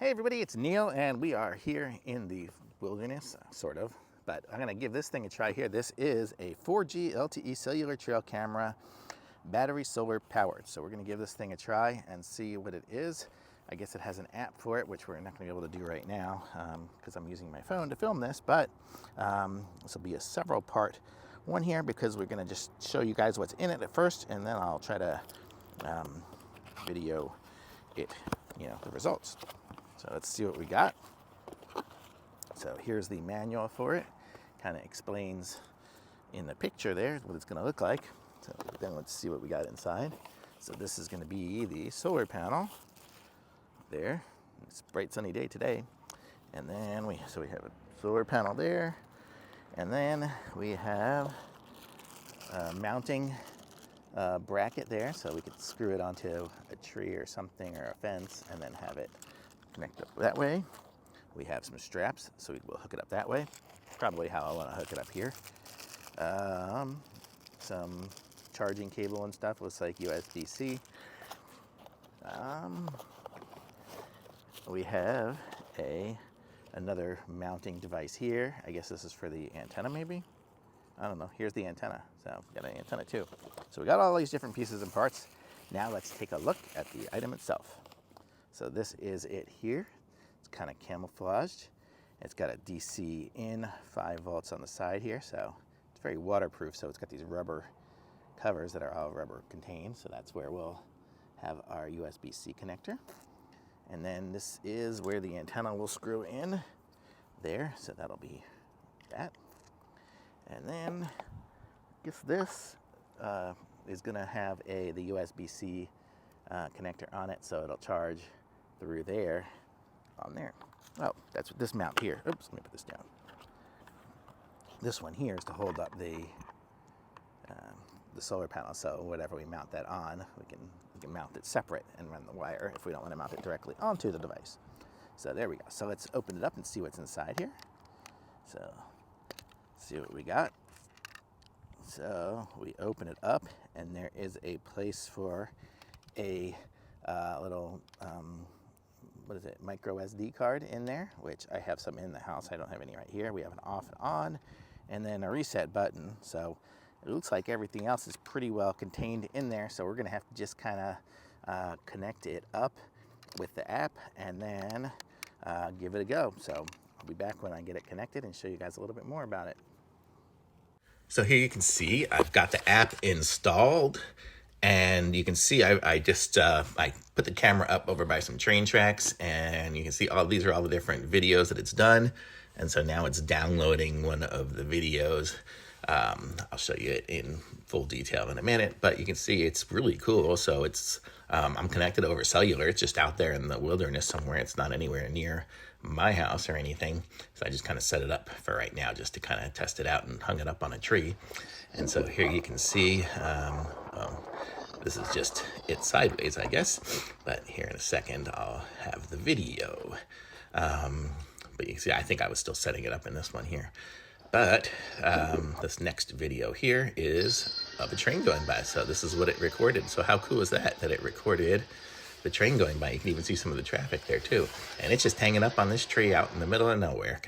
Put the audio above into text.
Hey everybody, it's Neil and we are here in the wilderness, sort of, but I'm gonna give this thing a try here. This is a 4G LTE cellular trail camera, battery solar powered. So we're gonna give this thing a try and see what it is. I guess it has an app for it, which we're not gonna be able to do right now because I'm using my phone to film this, but this will be a several part one here because we're gonna just show you guys what's in it at first, and then I'll try to video it, the results. So let's see what we got. So here's the manual for it. Kind of explains in the picture there what it's going to look like. So then let's see what we got inside. So this is going to be the solar panel there. It's a bright sunny day today. And then we have a solar panel there. And then we have a mounting bracket there, so we could screw it onto a tree or something or a fence and then have it connect up that way. We have some straps, so we will hook it up that way. Probably how I want to hook it up here. Some charging cable and stuff. Looks like USB-C. We have another mounting device here. I guess this is for the antenna, maybe. I don't know. Here's the antenna. So we got an antenna too. So we got all these different pieces and parts. Now let's take a look at the item itself. So this is it here. It's kind of camouflaged. It's got a DC in, 5 volts on the side here. So it's very waterproof. So it's got these rubber covers that are all rubber contained. So that's where we'll have our USB-C connector. And then this is where the antenna will screw in there. So that'll be that. And then I guess this is going to have the USB-C connector on it, so it'll charge through there on there. Oh, that's what this mount here. Oops, let me put this down. This one here is to hold up the solar panel, so whatever we mount that on, we can mount it separate and run the wire if we don't want to mount it directly onto the device. So there we go. So let's open it up and see what's inside here. So see what we got. So we open it up and there is a place for a little micro SD card in there, which I have some in the house. I don't have any right here. We have an off and on and then a reset button. So it looks like everything else is pretty well contained in there. So we're gonna have to just kind of connect it up with the app and then give it a go. So I'll be back when I get it connected and show you guys a little bit more about it. So here you can see I've got the app installed, and you can see I put the camera up over by some train tracks, and you can see these are all the different videos that it's done. And so now it's downloading one of the videos. I'll show you it in full detail in a minute, but you can see it's really cool. So it's I'm connected over cellular. It's just out there in the wilderness somewhere. It's not anywhere near my house or anything. So I just kind of set it up for right now just to kind of test it out and hung it up on a tree. And so here you can see, this is just it sideways, I guess. But here in a second, I'll have the video. But you can see, I think I was still setting it up in this one here. But this next video here is of a train going by. So this is what it recorded. So how cool is that it recorded the train going by? You can even see some of the traffic there too. And it's just hanging up on this tree out in the middle of nowhere.